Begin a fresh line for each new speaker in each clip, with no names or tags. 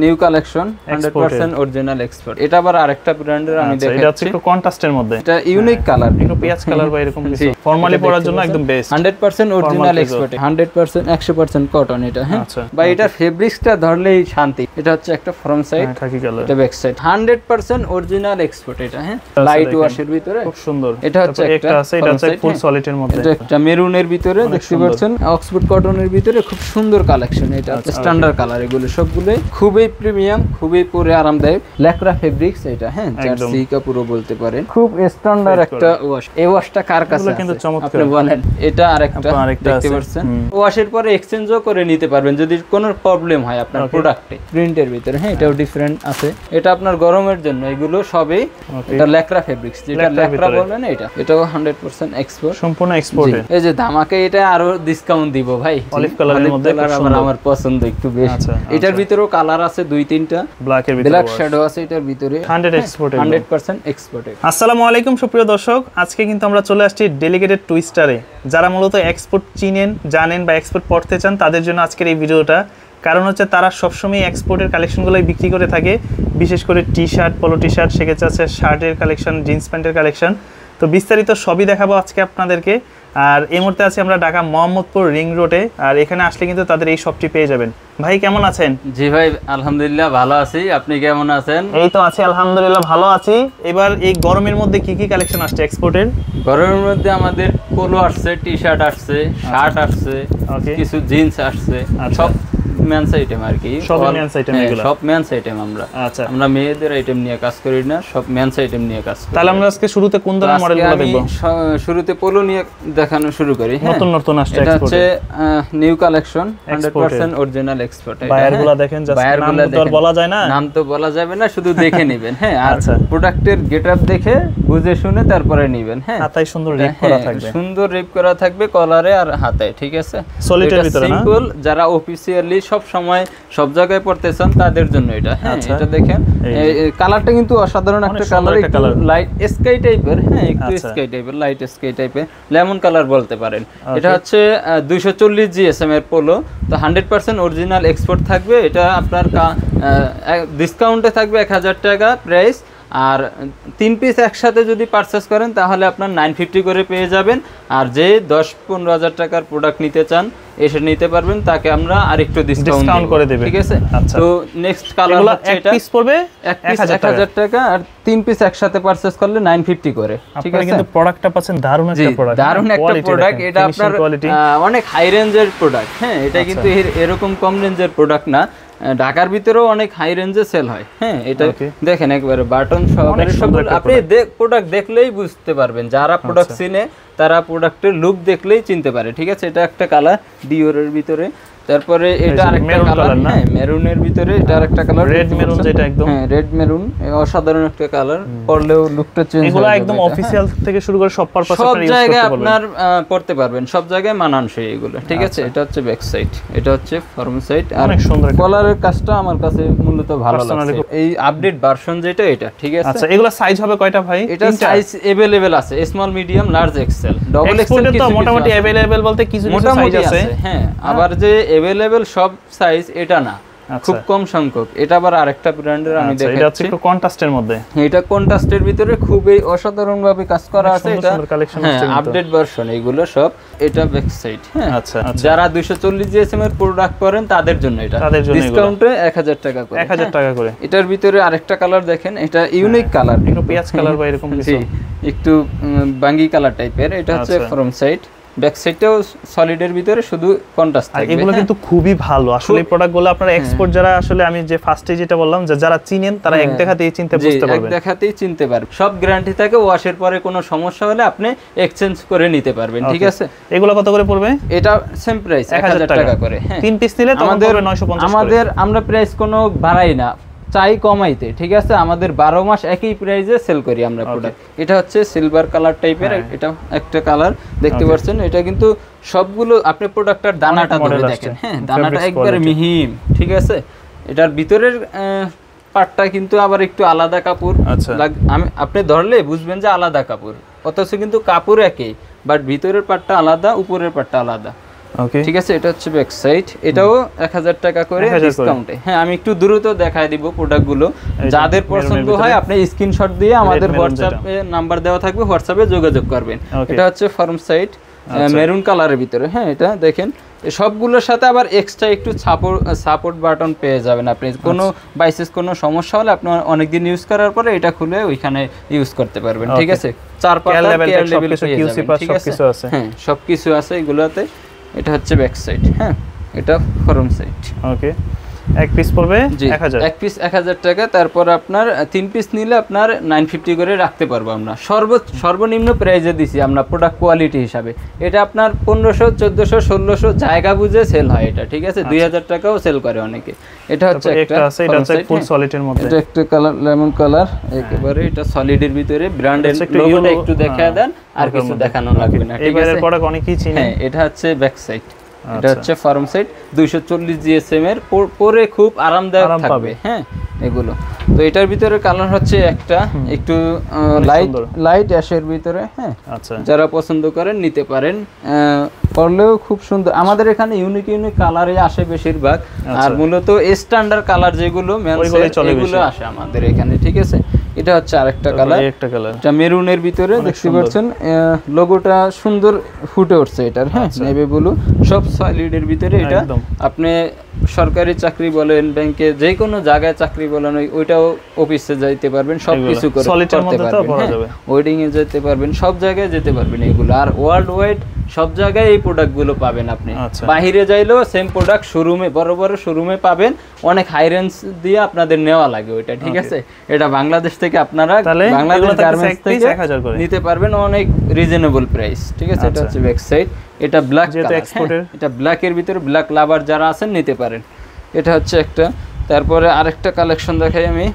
New collection 100% original export. এটা আবার আরেকটা ব্র্যান্ডের আমি দেখাচ্ছি।
এটা হচ্ছে একটু কন্ট্রাস্টের মধ্যে,
এটা ইউনিক কালার,
একটু পেঁয়াজ কালার বা এরকম কিছু ফর্মালি পরার জন্য একদম বেস্ট।
100% অরিজিনাল এক্সপোর্ট, 100% 100% কটন এটা। হ্যাঁ বা এটা ফেব্রিক্সটা ধরলেই শান্তি। এটা হচ্ছে একটা ফ্রন্ট সাইড,
খাকি কালার,
এটা ব্যাক সাইড, 100% অরিজিনাল এক্সপোর্ট এটা। হ্যাঁ লাইট ওয়াশের ভিতরে
খুব সুন্দর।
এটা হচ্ছে
একটা আছে, এটা হচ্ছে ফুল সলিডের মধ্যে,
এটা একটা মেরুনের ভিতরে দেখতে পাচ্ছেন, অক্সফোর্ড কটনের ভিতরে খুব সুন্দর কালেকশন। এটা স্ট্যান্ডার্ড কালার, এগুলো সবগুলো খুবই প্রিমিয়াম, খুবই পরে আরামদায়ক, ল্যাকরা ফেব্রিক্স এটা। হ্যাঁ জার্সি কাপড়ও বলতে পারেন, খুব স্ট্যান্ডার্ড একটা ওয়াশ। এই ওয়াশটা কার কাছে
কিন্তু চমৎকার,
আপনি বলেন। এটা আরেকটা দেখতে পাচ্ছেন, ওয়াশের পরে এক্সচেঞ্জও করে নিতে পারবেন যদি কোনো প্রবলেম হয় আপনার প্রোডাক্টে। প্রিন্টের ভিতরে হ্যাঁ এটাও ডিফারেন্ট আছে। এটা আপনার গরমের জন্য, এগুলো সবই এটা ল্যাকরা ফেব্রিক্স, যেটা ল্যাকরা বলেন এটা। এটাও 100% এক্সপোর্ট,
সম্পূর্ণ এক্সপোর্ট।
এই যে ধামাকে এটা আরো ডিসকাউন্ট দিব ভাই।
অলিভ কালারের মধ্যে
আমার পছন্দ একটু বেশি। এটার ভিতরেও কালার আছে 2-3টা,
ব্ল্যাকের ভিতরে
ব্ল্যাক শ্যাডো আছে এটার ভিতরে। 100% এক্সপোর্ট।
আসসালামু আলাইকুম সুপ্রিয় দর্শক, আজকে কিন্তু আমরা চলে আসছি ডেলিগেটেড টুইস্টারে। যারা মূলত এক্সপোর্ট চিনেন, জানেন বা এক্সপোর্ট পড়তে চান তাদের জন্য আজকের এই ভিডিওটা। কারণ হচ্ছে তারা সবসময় এক্সপোর্টের কালেকশনগুলোই বিক্রি করে থাকে, বিশেষ করে টি শার্ট, পলো টি শার্ট, সেক্ষেত্রে আছে শার্টের কালেকশন, জিন্স প্যান্টের কালেকশন। তো বিস্তারিত সবই দেখাবো আজকে আপনাদেরকে। আর এই মুহূর্তে আছি আমরা ঢাকা মোহাম্মদপুর রিং রোডে, আর এখানে আসলে কিন্তু তাদের এই শপটি পেয়ে যাবেন। ভাই কেমন আছেন?
জি ভাই আলহামদুলিল্লাহ ভালো আছি, আপনি কেমন আছেন?
এই তো আছি আলহামদুলিল্লাহ ভালো আছি। এবার এই গরমের মধ্যে কি কি কালেকশন আসছে এক্সপোর্টের?
গরমের মধ্যে আমাদের পোলো আসছে, টি শার্ট আসছে, শার্ট আসছে, কিছু জিন্স আসছে, সব মেন্স আইটেম আর কি।
সব মেন্স আইটেম, এগুলো
সব মেন্স আইটেম। আমরা মেয়েদের আইটেম নিয়ে কাজ করি না, সব মেন্স আইটেম নিয়ে কাজ করি।
তাহলে আমরা আজকে শুরুতে কোন ধরনের মডেলগুলো দেখব?
শুরুতে পোলো নিয়ে দেখানো শুরু করি।
নতুন নতুন আসছে,
এটা হচ্ছে নিউ কালেকশন 100% অরিজিনাল এক্সপোর্ট।
বায়ারগুলো দেখেন, জাস্ট নাম তো বলা যায় না,
নাম তো বলা যাবে না, শুধু দেখে নেবেন। হ্যাঁ আর প্রোডাক্টের গেটআপ দেখে বুঝে শুনে তারপরে নেবেন। হ্যাঁ
হাতায় সুন্দর রিপ করা থাকবে,
সুন্দর রিপ করা থাকবে কলারে আর হাতায়, ঠিক আছে?
সলিডের ভিতরে না,
সিম্পল, যারা অফিশিয়ালি সব সময় সব জায়গায় পড়তে চান তাদের জন্য এটা। হ্যাঁ এটা দেখেন, কালারটা কিন্তু অসাধারণ একটা কালার, একটু লাইট স্কাই টাইপের। হ্যাঁ একটু স্কাই টাইপের, লাইট স্কাই টাইপের, লেমন কালার বলতে পারেন। এটা হচ্ছে 240 জিএসএম এর পোলো, তো 100% অরিজিনাল এক্সপোর্ট থাকবে। এটা আপনার ডিসকাউন্টে থাকবে 1000 টাকা প্রাইস। আর 3 পিস একসাথে যদি পারচেস করেন তাহলে আপনার 950 করে পেয়ে যাবেন। আর যে 10-15 হাজার টাকার প্রোডাক্ট নিতে চান এসে নিতে পারবেন, তাকে আমরা আরেকটু ডিসকাউন্ট করে দেব, ঠিক আছে? তো নেক্সট কালার হচ্ছে এটা, পিস পড়বে 1000 টাকা, আর 3 পিস একসাথে পারচেজ করলে 950 করে, ঠিক আছে?
কিন্তু প্রোডাক্টটা পাচ্ছেন দারুণ একটা প্রোডাক্ট,
দারুণ একটা প্রোডাক্ট। এটা আপনার অনেক হাই রেঞ্জের প্রোডাক্ট। হ্যাঁ এটা কিন্তু এরকম কম রেঞ্জের প্রোডাক্ট না, ঢাকার ভিতরেও অনেক হাই রেঞ্জে সেল হয়। হ্যাঁ এটা দেখেন একবারে বাটন সহকারে সব, আপনি প্রোডাক্ট দেখলেই বুঝতে পারবেন। যারা প্রোডাক্ট চিনে তারা প্রোডাক্টের লুক দেখলেই চিনতে পারে, ঠিক আছে? এটা একটা কালার ডিওরের ভিতরে, তারপরে এটা আরেকটা কালার, হ্যাঁ মেরুনের ভিতরে এটা আরেকটা কালার,
রেড মেরুন, যেটা একদম
হ্যাঁ রেড মেরুন, অসাধারণ একটা কালার, পরলেও লুকটা চেঞ্জ হয়।
এগুলো একদম অফিশিয়াল থেকে শুরু করে সব পারপাসে
সব জায়গায় আপনার পড়তে পারবেন, সব জায়গায় মানানসই এগুলো, ঠিক আছে? এটা হচ্ছে ব্যাক সাইড, এটা হচ্ছে ফ্রন্ট সাইড। আর কলারের কাজটা আমার কাছে মূলত ভালো লাগছে। এই আপডেট ভার্সন যেটা এটা, ঠিক আছে?
আচ্ছা এগুলা সাইজ হবে কয়টা ভাই?
এটা সাইজ अवेलेबल আছে, small, medium, large, XL, double XL.
তো মোটামুটি अवेलेबल বলতে কিছু কিছু সাইজ আছে।
হ্যাঁ আবার যে अवेलेबल সব সাইজ এটা না, খুব কম সংখ্যক। এটা আবার আরেকটা ব্র্যান্ডের আমি দেখাচ্ছি।
এটা হচ্ছে একটু কন্ট্রাস্টের মধ্যে,
এটা কন্ট্রাস্টের ভিতরে খুবই অসাধারণ ভাবে কাজ করা আছে। এটা আপডেট ভার্সন এগুলো সব। এটা ব্যাক সাইড। হ্যাঁ আচ্ছা, যারা 240 জিএসএম এর প্রোডাক্ট করেন তাদের জন্য এটা ডিসকাউন্টে 1000 টাকা করে,
1000 টাকা করে।
এটার ভিতরে আরেকটা কালার দেখেন, এটা ইউনিক কালার,
একটু পেঁয়াজ কালার বা এরকম কিছু,
একটু বাঙ্গি কালার টাইপের। এটা হচ্ছে ফ্রন্ট সাইড, ব্যাক সাইডটাও সলিডের ভিতরে, শুধু কন্ট্রাস্ট থাকবে।
এগুলো কিন্তু খুবই ভালো আসলে এই প্রোডাক্টগুলো। আপনারা এক্সপোর্ট যারা, আসলে আমি যে ফার্স্টে যেটা বললাম যে যারা চিনেন তারা এক দেখাতেই চিনতে বুঝতে পারবেন,
এক দেখাতেই চিনতে পারবেন। সব গ্যারান্টি থাকে, ওয়াশের পরে কোনো সমস্যা হলে আপনি এক্সচেঞ্জ করে নিতে পারবেন, ঠিক আছে?
এগুলো কত করে পড়বে?
এটা সেম প্রাইস 1000 টাকা করে। হ্যাঁ
3 পিস নিলে আমাদের 950।
আমরা প্রাইস কোনো বাড়াই না, চাই কমাইতে, ঠিক আছে? আমাদের 12 মাস একই প্রাইসে সেল করি আমরা প্রোডাক্ট। এটা হচ্ছে সিলভার কালার টাইপের, এটা একটা কালার দেখতে পাচ্ছেন। এটা কিন্তু সবগুলো আপনি প্রোডাক্টের দানাটা ধরে দেখেন, হ্যাঁ দানাটা একবারে মিহিন, ঠিক আছে? এটার ভিতরের পার্টটা কিন্তু আবার একটু আলাদা কাপড়, আপনি ধরলে বুঝবেন যে আলাদা কাপড়, অথচ কিন্তু কাপড় একই, বাট ভিতরের পার্টটা আলাদা, উপরের পার্টটা আলাদা।
ওকে
ঠিক আছে, এটা হচ্ছে ব্যাক সাইড, এটাও 1000 টাকা করে ডিসকাউন্টে। হ্যাঁ, আমি একটু দ্রুত দেখায় দিব প্রোডাক্টগুলো, যাদের পছন্দ হয় আপনি স্ক্রিনশট দিয়ে আমাদের হোয়াটসঅ্যাপে নাম্বার দেওয়া থাকবে, হোয়াটসঅ্যাপে যোগাযোগ করবেন। এটা হচ্ছে ফর্ম সাইড মেরুন কালারের ভিতরে। হ্যাঁ, এটা দেখেন সবগুলোর সাথে আবার এক্সট্রা একটু সাপোর্ট বাটন পেয়ে যাবেন আপনি। কোনো বাইসেস কোনো সমস্যা হলে আপনি অনেকদিন ইউজ করার পরে এটা খুলে ওইখানে ইউজ করতে পারবেন। ঠিক আছে, 4 পাতা কেয়ার লেভেল সবকিছু আছে। হ্যাঁ, সবকিছু আছে এগুলোতে। এটা হচ্ছে ব্যাক সাইড। হ্যাঁ, এটা ফ্রন্ট সাইড।
ওকে, এক পিস পড়বে 1000,
এক পিস 1000 টাকা। তারপর আপনার 3 পিস নিলে আপনার 950 করে রাখতে পারবো আমরা। সর্বনিম্ন প্রাইজে দিছি আমরা প্রোডাক্ট কোয়ালিটি হিসাবে। এটা আপনার 1500, 1400, 1600 জায়গা বুঝে সেল হয় এটা। ঠিক আছে, 2000 টাকাও সেল করে অনেকে। এটা হচ্ছে একটা আছে, এটা হচ্ছে ফুল সলিডের মধ্যে। এটা একটা কালার লেমন কালার একেবারে, এটা সলিডের ভিতরে ব্র্যান্ডের লোগোটা একটু দেখায় দেন, আর কিছু দেখানো লাগবে না। ঠিক আছে,
এর প্রোডাক্ট অনেকেই চিনে।
হ্যাঁ, এটা হচ্ছে ব্যাক সাইড, এটা হচ্ছে ফর্ম সাইড 240 জিএসএম এর, পরে খুব আরামদায়ক থাকবে। হ্যাঁ, এগুলো তো এটার ভিতরে কালার হচ্ছে একটা একটু লাইট অ্যাশের ভিতরে। হ্যাঁ, আচ্ছা, যারা পছন্দ করেন নিতে পারেন। পরলেও খুব সুন্দর। আমাদের এখানে ইউনিক কালারে আসে বেশিরভাগ, আর মূলত স্ট্যান্ডার্ড কালার যেগুলো এগুলো আসে আমাদের এখানে। ঠিক আছে, এটা হচ্ছে আরেকটা কালার, এটা মেরুনের ভিতরে দেখতে পাচ্ছেন, লোগোটা সুন্দর ফুটে উঠছে এটার। হ্যাঁ, নেভি ব্লু, সব সলিডের ভিতরে। এটা আপনি সরকারি চাকরি বলেন, ব্যাংকে যে কোনো জায়গায় চাকরি বলেন, ওইটাও অফিসে যাইতে পারবেন, সবকিছু করতে পারবেন, ওয়েডিং এ যেতে পারবেন, সব জায়গায় যেতে পারবেন এগুলো। আর ওয়ার্ল্ড ওয়াইড সব জায়গায় এই প্রোডাক্টগুলো পাবেন আপনি। বাহিরে যাইলেও সেম প্রোডাক্ট শোরুমে, বড় বড় শোরুমে পাবেন, অনেক হাই রেঞ্জ দিয়ে আপনাদের নেওয়া লাগে ওইটা। ঠিক আছে, এটা বাংলাদেশ থেকে আপনারা বাংলাদেশ গার্মেন্টস থেকে নিতে পারবেন অনেক রিজনেবল প্রাইস। ঠিক আছে, এটা হচ্ছে ব্যাক সাইড, এটা ব্ল্যাক কালার, এটা ব্ল্যাকের ভিতরে ব্ল্যাক লাভার যারা আছেন নিতে পারেন। এটা হচ্ছে একটা। তারপরে আরেকটা কালেকশন দেখাই আমি।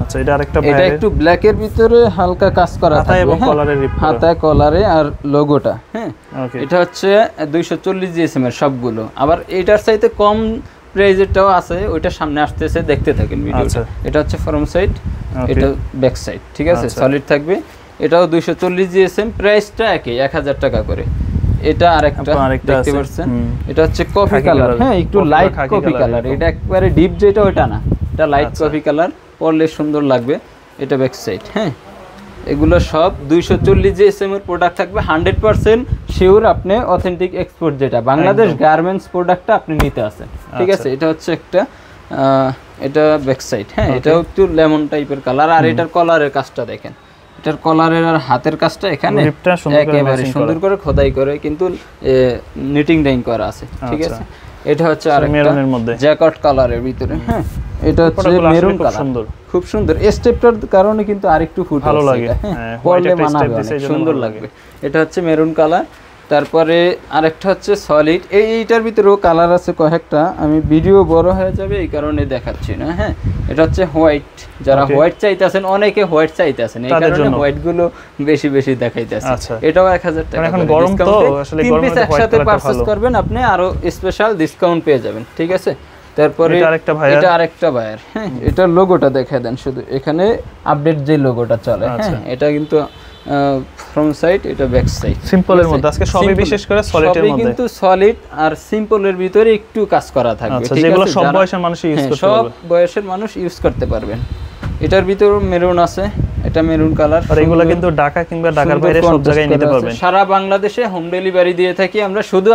আচ্ছা, এটা আরেকটা,
এটা একটু ব্ল্যাকের ভিতরে হালকা কাজ করা থাকবে এবং হাতায় কলারে আর লোগোটা। হ্যাঁ, এটা হচ্ছে 240 জিএসএম এর সবগুলো। আবার এটার চাইতে কম প্রাইজেরটাও আছে, ওইটা সামনে আসতেছে, দেখতে থাকেন ভিডিওটা। এটা হচ্ছে ফ্রন্ট সাইড, এটা ব্যাক সাইড। ঠিক আছে, সলিড থাকবে। এটাও 240 জিএসএম, প্রাইসটা একই 1000 টাকা করে। এটা আরেকটা দেখতে পাচ্ছেন, এটা হচ্ছে কফি কালার। হ্যাঁ, একটু লাইট কফি কালার, এটা একবারে ডিপ যেটা ওইটা না, এটা লাইট কফি কালার, পরলে সুন্দর লাগবে। এটা ব্যাক সাইড। হ্যাঁ, এগুলো সব 240 জিএসএম এর প্রোডাক্ট থাকবে, 100% শিওর আপনি অথেন্টিক এক্সপোর্ট, যেটা বাংলাদেশ গার্মেন্টস প্রোডাক্টটা আপনি নিতে আসেন। ঠিক আছে, এটা হচ্ছে একটা, এটা ব্যাক সাইড। হ্যাঁ, এটাও একটু লেমন টাইপের কালার। আর এটার কলারের কাজটা দেখেন, এটার কলারের আর হাতের কাজটা এখানে একেবারে সুন্দর করে খোদাই করে কিন্তু নিটিং ডাইং করা আছে। ঠিক আছে, এটা হচ্ছে আরেকটা জ্যাকেট কালারের ভিতরে। হ্যাঁ, এটা হচ্ছে মেরুন কালার, খুব সুন্দর। স্টেপটার কারণে কিন্তু আরেকটু ফুট ভালো লাগে। হ্যাঁ, পরলে মানাবে, সুন্দর লাগবে। এটা হচ্ছে মেরুন কালার। তারপরে আরেকটা হচ্ছে সলিড, এইটার ভিতরেও কালার আছে কয়েকটা, আমি ভিডিও বড় হয়ে যাবে এই কারণে দেখাচ্ছি না। হ্যাঁ, এটা হচ্ছে হোয়াইট, যারা হোয়াইট চাইতেছেন, অনেকে হোয়াইট চাইতেছেন, এই কারণে হোয়াইট গুলো বেশি বেশি দেখাইতেছে। এটাও 1000 টাকা। এখন গরম তো আসলে গরমে একসাথে পারচেজ করবেন আপনি, আরো স্পেশাল ডিসকাউন্ট পেয়ে যাবেন। ঠিক আছে, তারপরে এটা আরেকটা ভাইয়ার। হ্যাঁ, এটার লোগোটা দেখায় দেন শুধু, এখানে আপডেট যে লোগোটা চলে। হ্যাঁ, এটা কিন্তু ফ্রন্ট সাইড, এটা ব্যাক সাইড। সিম্পলের মধ্যে আজকে সবই বিশেষ করে সলিডের মধ্যে, কিন্তু সলিড আর সিম্পলের ভিতরে একটু কাজ করা থাকবে। ঠিক আছে, যেগুলো সব বয়সের মানুষ ইউজ করতে পারবে, সব বয়সের মানুষ ইউজ করতে পারবেন। এটার ভিতরে মেরুন আছে, এটা মেরুন কালার। আর এগুলো কিন্তু ঢাকা কিংবা ঢাকার বাইরে সব জায়গায় নিতে পারবেন। সারা বাংলাদেশে হোম ডেলিভারি দিয়ে থাকি আমরা। শুধু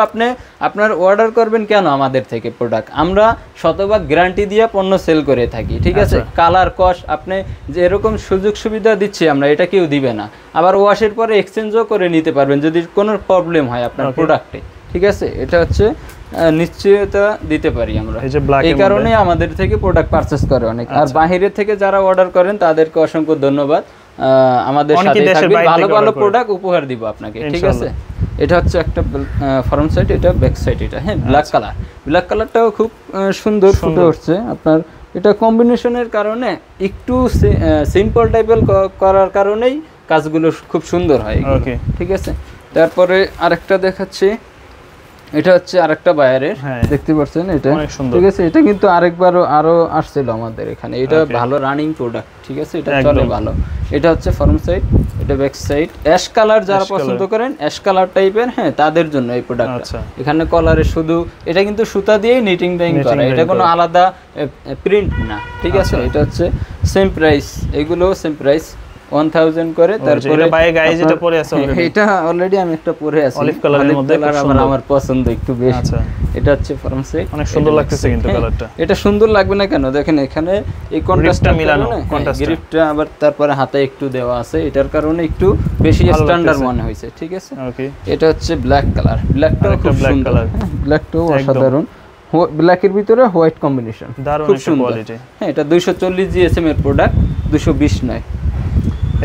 আপনার অর্ডার করবেন কেন আমাদের থেকে প্রোডাক্ট, আমরা শতভাগ গ্যারান্টি দিয়ে পণ্য সেল করে থাকি। ঠিক আছে, কালার কস আপনি যে এরকম সুযোগ সুবিধা দিচ্ছি আমরা, এটা কেউ দিবে না। আবার ওয়াশের পরে এক্সচেঞ্জও করে নিতে পারবেন যদি কোনো প্রবলেম হয় আপনার প্রোডাক্টে। ঠিক আছে, এটা হচ্ছে নিশ্চয়তা দিতে পারি আমরা, এই কারণে আমাদের থেকে প্রোডাক্ট পারচেজ করে অনেক। আর বাইরে থেকে যারা অর্ডার করেন তাদেরকে অসংখ্য ধন্যবাদ, আমাদের সাথে থাকবেন, ভালো ভালো প্রোডাক্ট উপহার দিব আপনাকে। ঠিক আছে, এটা হচ্ছে একটা ফ্রন্ট সাইড, এটা ব্যাক সাইড। এটা হ্যাঁ, ব্ল্যাক কালার, ব্ল্যাক কালারটাও খুব সুন্দর ফুটে উঠছে আপনার। এটা কম্বিনেশনের কারণে একটু সিম্পল টাইপের করার কারণেই কাজগুলো খুব সুন্দর হয়। ঠিক আছে, তারপরে আরেকটা দেখাচ্ছি, এটা হচ্ছে আরেকটা বায়ারের, দেখতে পাচ্ছেন এটা, ঠিক আছে। এটা কিন্তু আরেকবারও আরো আসছিল আমাদের এখানে, এটা ভালো রানিং প্রোডাক্ট, ঠিক আছে, এটা চলে ভালো। এটা হচ্ছে ফ্রন্ট সাইড, এটা ব্যাক সাইড। অ্যাশ কালার যারা পছন্দ করেন, অ্যাশ কালার টাইপের, হ্যাঁ, তাদের জন্য এই প্রোডাক্টটা। এখানে কলারে শুধু এটা কিন্তু সুতা দিয়েই নিটিং ডাইং করা, এটা কোনো আলাদা প্রিন্ট না, ঠিক আছে। এটা হচ্ছে সেম প্রাইস, এগুলো সেম প্রাইস 1000 করে। তারপরে
ভাই গায়ে যেটা পরে আছে
এটা অলরেডি আমি একটা পরে আছি,
অলিভ কালারের মধ্যে,
আবার আমার পছন্দ একটু বেশি।
আচ্ছা,
এটা হচ্ছে ফ্রন্ট সাইড,
অনেক সুন্দর লাগতেছে কিন্তু কালারটা।
এটা সুন্দর লাগবে না কেন, দেখেন এখানে এই কন্ট্রাস্টটা মিলানো, গ্রিপটা আবার তারপরে হাতে একটু দেওয়া আছে, এটার কারণে একটু বেশি স্ট্যান্ডার্ড মনে হইছে, ঠিক আছে।
ওকে,
এটা হচ্ছে ব্ল্যাক কালার, ব্ল্যাকটাও খুব সুন্দর, ব্ল্যাকটাও অসাধারণ, ব্ল্যাকের ভিতরে হোয়াইট কম্বিনেশন, খুব সুন্দর। হ্যাঁ, এটা 240 জিএসএম এর প্রোডাক্ট, 220 নয়।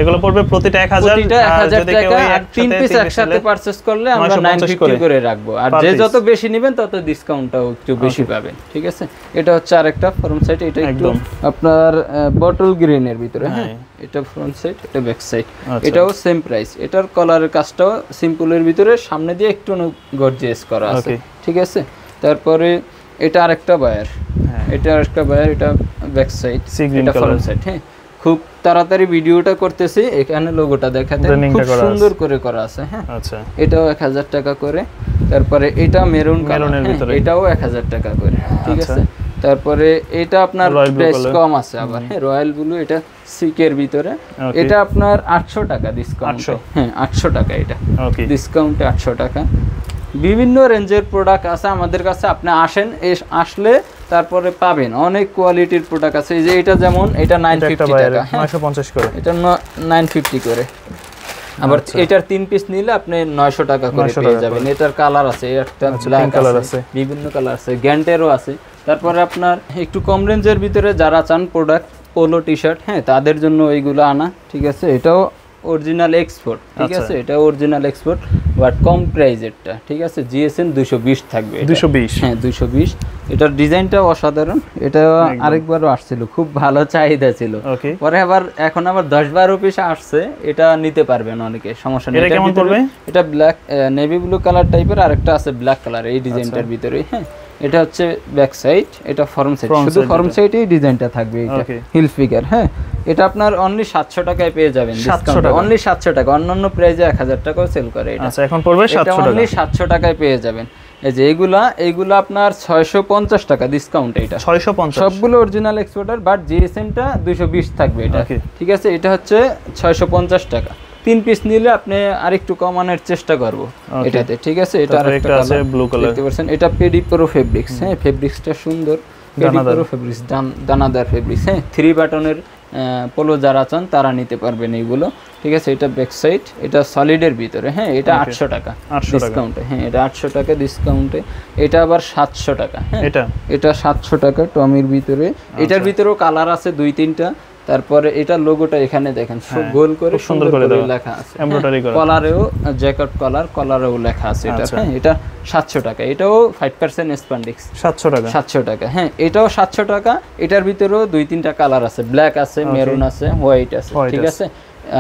এগুলো পড়বে প্রতিটা 1000
টাকা, আর 3 পিস একসাথে পারচেজ করলে আমরা 950 করে রাখবো, আর যে যত বেশি নেবেন তত ডিসকাউন্টটাও একটু বেশি পাবেন, ঠিক আছে। এটা হচ্ছে আরেকটা ফ্রন্ট সাইড, এটা একটু আপনার বটল গ্রিনের ভিতরে, হ্যাঁ, এটা ফ্রন্ট সাইড, এটা ব্যাক সাইড, এটাও সেম প্রাইস। এটার কলারের কাজটাও সিম্পলের ভিতরে, সামনে দিয়ে একটু গর্জিয়াস করা আছে, ঠিক আছে। তারপরে এটা আরেকটা বায়ার, এটা আরেকটা বায়ার, এটা ব্যাক সাইড, এটা ফ্রন্ট সাইড। হ্যাঁ, খুব তাড়াতাড়ি ভিডিওটা করতেছি, এখানে লোগোটা দেখাতে খুব সুন্দর করে করা আছে। হ্যাঁ, আচ্ছা, এটাও 1000 টাকা করে। তারপরে এটা মেরুন কালারের ভিতরে, এটাও 1000 টাকা করে, ঠিক আছে। তারপরে এটা আপনার প্রাইস কম আছে আবার, হ্যাঁ, রয়্যাল ব্লু, এটা সিকের ভিতরে, এটা আপনার 800 টাকা ডিসকাউন্ট, হ্যাঁ 800 টাকা, এটা ডিসকাউন্টে 800 টাকা। বিভিন্ন রেঞ্জের প্রোডাক্ট আছে আমাদের কাছে, আপনি আসেন, আসলে তারপরে পাবেন অনেক কোয়ালিটির প্রোডাক্ট আছে। এই যে এটা যেমন, এটা 950 টাকা,
950 করে,
এটা 950 করে। আবার এটার 3 পিস নিলে আপনি 900 টাকা করে পেয়ে যাবেন। এটার কালার আছে, একটা ব্ল্যাক কালার আছে, বিভিন্ন কালার আছে, গ্যান্টেরও আছে। তারপরে আপনার একটু কম রেঞ্জের ভিতরে যারা চান প্রোডাক্ট, পোলো টি শার্ট, হ্যাঁ, তাদের জন্য এইগুলো আনা, ঠিক আছে। এটাও অরিজিনাল এক্সপোর্ট, ঠিক আছে, এটা অরিজিনাল এক্সপোর্ট, বাট কম প্রাইজেরটা, ঠিক আছে। জিএসএম 220 থাকবে,
220,
হ্যাঁ 220। এটার ডিজাইনটা অসাধারণ, এটা আরেকবারও আসছিল, খুব ভালো চাহিদা ছিল, পরে আবার এখন আবার 10-12 পিস আসছে, এটা নিতে পারবেন অনেকে, সমস্যা নেই। এটা কেমন পড়বে? এটা ব্ল্যাক নেভি ব্লু কালার টাইপের, আরেকটা আছে ব্ল্যাক কালার এই ডিজাইনটার ভিতরে। হ্যাঁ, এটা হচ্ছে ব্যাক সাইড, এটা ফ্রন্ট সাইড, শুধু ফ্রন্ট সাইডেই ডিজাইনটা থাকবে, এটা হিল ফিগার। হ্যাঁ, এটা আপনার অনলি 700 টাকায় পেয়ে যাবেন, ডিসকাউন্ট অনলি 700 টাকা, অন্যান্য প্রাইসে 1000 টাকাও সেল করে এটা।
আচ্ছা, এখন পড়বে 700 টাকা,
অনলি 700 টাকায় পেয়ে যাবেন। এই যে এইগুলা আপনার 650 টাকা ডিসকাউন্ট, এটা
650,
সবগুলো অরিজিনাল এক্সপোর্টার, বাট জিএসএমটা 220 থাকবে এটা, ঠিক আছে। এটা হচ্ছে 650 টাকা, 3 পিস নিলে আপনি আরেকটু কমানোর চেষ্টা করব এটাতে, ঠিক আছে। এটা আরেকটা আছে ব্লু কালার, দেখতে পাচ্ছেন, এটা পেডি প্রো ফেব্রিক্স। হ্যাঁ, ফেব্রিক্সটা সুন্দর, পেডি প্রো ফেব্রিক্স, দানাদার ফেব্রিক্স। হ্যাঁ, 3 বাটনের পোলো যারা চান তারা নিতে পারবেন এইগুলো, ঠিক আছে। এটা ব্যাক সাইড, এটা সলিডের ভিতরে। হ্যাঁ, এটা 800 টাকা ডিসকাউন্টে, হ্যাঁ, এটা 800 টাকা ডিসকাউন্টে। এটা আবার 700 টাকা, হ্যাঁ, এটা 700 টাকা টমির ভিতরে। এটার ভিতরেও কালার আছে 2-3টা। তারপরে এটা লোগোটা এখানে দেখেন, গোল করে সুন্দর করে লেখা আছে, কলারেও জ্যাকেট কলারেও লেখা আছে এটা। হ্যাঁ, এটা 700 টাকা, এটাও 5% স্প্যান্ডিক্স, 700 টাকা। হ্যাঁ, এটাও 700 টাকা। এটার ভিতরেও 2-3টা কালার আছে, ব্ল্যাক আছে, মেরুন আছে, হোয়াইট আছে, ঠিক আছে,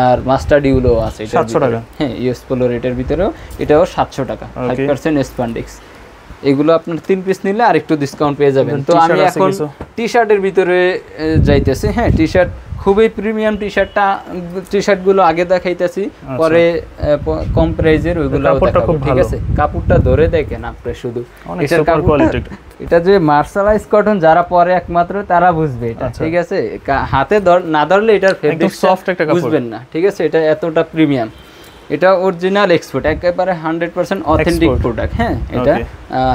আর মাস্টার্ড ইউলো আছে, এটা 700 টাকা। হ্যাঁ, ইউএস পোলো রেটের ভিতরেও এটাও 700 টাকা, 5% স্প্যান্ডিক্স। এগুলো আপনার 3 পিস নিলে আরেকটু ডিসকাউন্ট পেয়ে যাবেন। তো আমি এখন টি শার্টের ভিতরে যাইতেছি। হ্যাঁ, টি শার্ট খুবই প্রিমিয়াম টি শার্টগুলো আগে দেখাইতেছি, পরে কম প্রাইজের ওইগুলো দেখাবো, ঠিক আছে। কাপড়টা ধরে দেখেন আপনি, শুধু এটার কাপড়টা, এটা যে মার্শালাইজ কটন, যারা পরে একমাত্র তারা বুঝবে এটা, ঠিক আছে। হাতে না ধরলে এটার ফেব্রিক সফট একটা কাপড় বুঝবেন না, ঠিক আছে। এটা এতটা প্রিমিয়াম, এটা অরিজিনাল এক্সপোর্ট, একেবারে 100% অথেন্টিক প্রোডাক্ট। হ্যাঁ, এটা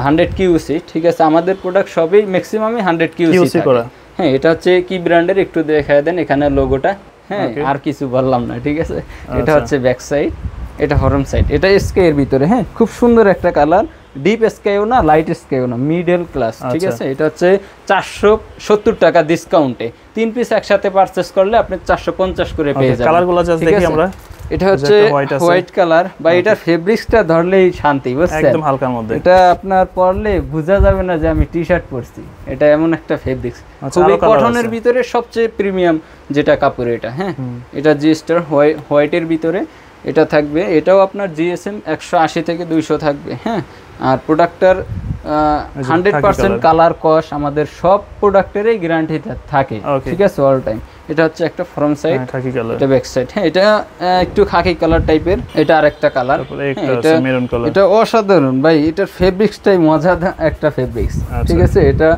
100 কিউসি, ঠিক আছে। আমাদের প্রোডাক্ট সবই ম্যাক্সিমামই 100 কিউসি করা। হ্যাঁ, এটা হচ্ছে কি ব্র্যান্ডের একটু দেখায় দেন, এখানে লোগোটা। হ্যাঁ, আর কিছু বললাম না, ঠিক আছে। এটা হচ্ছে ব্যাক সাইড, এটা ফ্রন্ট সাইড, এটা স্কাই এর ভিতরে। হ্যাঁ, খুব সুন্দর একটা কালার, ডিপ স্কাইও না, লাইট স্কাইও না, মিডল ক্লাস, ঠিক আছে। এটা হচ্ছে 470 টাকা ডিসকাউন্টে। 3 পিস একসাথে পারচেজ করলে আপনি 450 করে পেয়ে যাবেন। কালারগুলো জাস্ট দেখি আমরা। এটা হচ্ছে হোয়াইট কালার, বা এটার ফেব্রিক্সটা ধরলেই শান্তি, বুঝছেন, একদম হালকার মধ্যে। এটা আপনার পরলে বোঝা যাবে না যে আমি টি শার্ট পরছি, এটা এমন একটা ফেব্রিক্স, খুবই কটনের ভিতরে সবচেয়ে প্রিমিয়াম যেটা কাপড় এটা। হ্যাঁ, এটা জি স্টার হোয়াইটের ভিতরে এটা থাকবে। এটাও আপনার জিএসএম 180 থেকে 200 থাকবে। হ্যাঁ, আর প্রোডাক্টটার 100% কালার কস আমাদের সব প্রোডাক্টেরই গ্যারান্টি থাকে, ঠিক আছে, অল টাইম। এটা হচ্ছে একটা ফ্রন্ট সাইড,
খাকি কালার,
এটা ব্যাক সাইড। হ্যাঁ, এটা একটু খাকি কালার টাইপের, এটা আরেকটা কালার,
এটা মেরুন কালার।
এটা অসাধারণ ভাই, এটার ফেব্রিক্সটাই মজাদার একটা ফেব্রিক্স, ঠিক আছে। এটা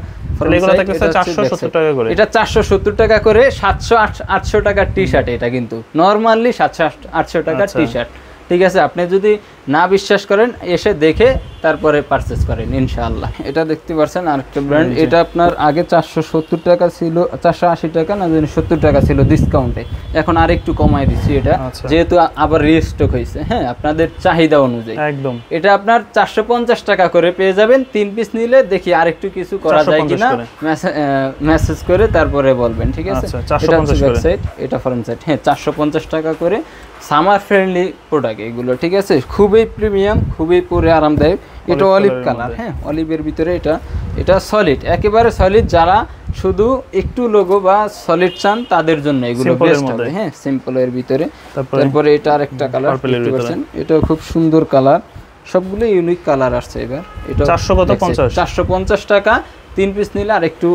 এটা 470 টাকা করে, 700-800 টাকার টি শার্ট। এটা কিন্তু নরমালি 700-800 টাকার টি শার্ট, ঠিক আছে। আপনি যদি না বিশ্বাস করেন এসে দেখে তারপরে পারচেজ করেন ইনশাআল্লাহ। এটা দেখতে পাচ্ছেন আরেকটা ব্র্যান্ড, এটা আপনার আগে 470 টাকা ছিল, 480 টাকা না জানি 70 টাকা ছিল ডিসকাউন্টে, এখন আরেকটু কমাই দিচ্ছি এটা, যেহেতু আবার রিস্টক হয়েছে, হ্যাঁ, আপনাদের চাহিদা অনুযায়ী একদম। এটা আপনার 450 টাকা করে পেয়ে যাবেন, 3 পিস নিলে দেখি আরেকটু কিছু করা যায় কিনা মেসেজ করে তারপরে বলবেন, ঠিক আছে। এটা হচ্ছে ব্যাক সাইড, এটা ফ্রন্ট সাইড। হ্যাঁ, 450 টাকা করে, সামার ফ্রেন্ডলি প্রোডাক্ট এগুলো, ঠিক আছে, খুবই প্রিমিয়াম, খুবই পরে আরামদায়ক। এটা অলিভ কালার, হ্যাঁ, অলিভের ভিতরে এটা সলিড, একেবারে সলিড। যারা শুধু একটু লোগো বা সলিড চান তাদের জন্য এগুলো বেস্ট হবে, হ্যাঁ, সিম্পলের ভিতরে। তারপরে এটা আরেকটা কালার দেখতে পাচ্ছেন, এটাও খুব সুন্দর কালার, সবগুলো ইউনিক কালার আসছে এবার। এটা 450 টাকা, 3 পিস নিলে আরেকটু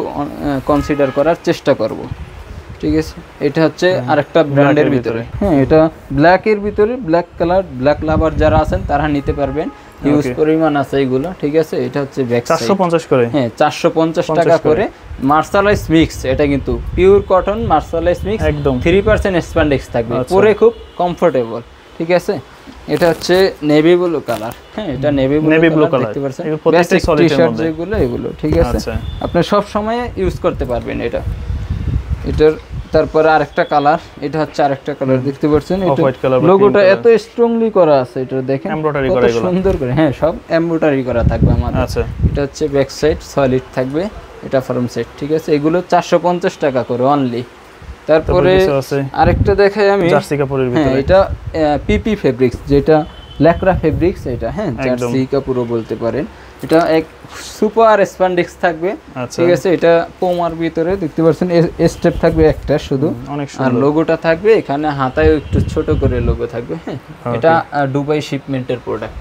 কনসিডার করার চেষ্টা করব, ঠিক আছে। এটা হচ্ছে আরেকটা ব্র্যান্ডের ভিতরে, হ্যাঁ, এটা ব্ল্যাকের ভিতরে, ব্ল্যাক কালার, ব্ল্যাক লাভার যারা আছেন তারা নিতে পারবেন, হিউজ পরিমাণ আছে এগুলো, ঠিক আছে। এটা হচ্ছে ব্যাক সাইড, 450 করে, হ্যাঁ, 450 টাকা করে। মার্শালাইজ মিক্স, এটা কিন্তু পিওর কটন মার্শালাইজ মিক্স, একদম 3% স্প্যান্ডেক্স থাকবে, পরে খুব কমফোর্টেবল, ঠিক আছে। এটা হচ্ছে নেভি ব্লু কালার, হ্যাঁ, এটা নেভি ব্লু কালার দেখতে পাচ্ছেন, বেসিক টি-শার্ট যেগুলো এগুলো, ঠিক আছে, আপনি সব সময় ইউজ করতে পারবেন এটা। এটার তারপরে আরেকটা কালার, এটা হচ্ছে আরেকটা কালার দেখতে পাচ্ছেন, লোগোটা এত স্ট্রংলি করা আছে, এটা দেখেন কত সুন্দর করে, হ্যাঁ, সব এমব্রয়ডারি করা থাকবে আমাদের। এটা হচ্ছে ব্যাক সাইড, সলিড থাকবে, এটা ফ্রন্ট সাইড, ঠিক আছে। এগুলো 450 টাকা করে অনলি। তারপরে আরেকটা দেখাই আমি, জার্সি কাপড়ের ভিতরে, হ্যাঁ, এটা পিপি ফেব্রিক্স, যেটা ল্যাকরা ফেব্রিক্স, এটা, হ্যাঁ, জার্সি কাপড়ও বলতে পারেন। এটা এক সুপার স্প্যান্ডেক্স থাকবে, ঠিক আছে। এটা পোমার ভিতরে দেখতে পাচ্ছেন, স্টেপ থাকবে একটা শুধু, আর লোগোটা থাকবে এখানে, হাতায় একটু ছোট করে লোগো থাকবে, হ্যাঁ। এটা দুবাই শিপমেন্টের প্রোডাক্ট।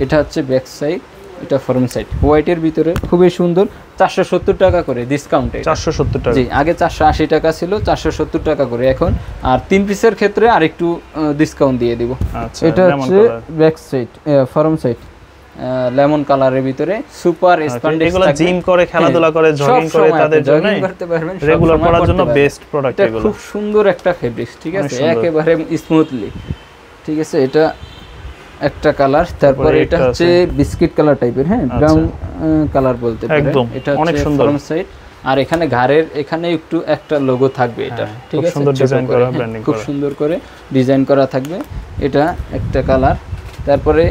এটা হচ্ছে ব্যাক সাইড, এটা ফ্রন্ট সাইড, হোয়াইটের ভিতরে, খুবই সুন্দর। 470 টাকা করে ডিসকাউন্টে, 470 টাকা, জি, আগে 480 টাকা ছিল, 470 টাকা করে এখন। আর 3 পিসের ক্ষেত্রে আরেকটু ডিসকাউন্ট দিয়ে দিব। এটা হচ্ছে back side, front side, lemon কালারের ভিতরে, সুপার স্প্যান্ডেক্স, এগুলো জিম করে, খেলাধুলা করে, জগিং করে, তাদের জন্য করতে পারবেন, রেগুলার পরার জন্য বেস্ট প্রোডাক্ট এগুলো। খুব সুন্দর একটা ফেব্রিক্স, ঠিক আছে, একেবারে স্মুথলি, ঠিক আছে। এটা একটা কালার। তারপরে এটা হচ্ছে বিস্কিট কালার টাইপের, হ্যাঁ, ব্রাউন কালার বলতে পারেন। এটা অনেক সুন্দর ফ্রন্ট সাইড, আর এখানে ঘাড়ের এখানে একটু একটা লোগো থাকবে, এটা, ঠিক আছে, সুন্দর ডিজাইন করা, ব্র্যান্ডিং খুব সুন্দর করে ডিজাইন করা থাকবে। এটা একটা কালার। তারপরে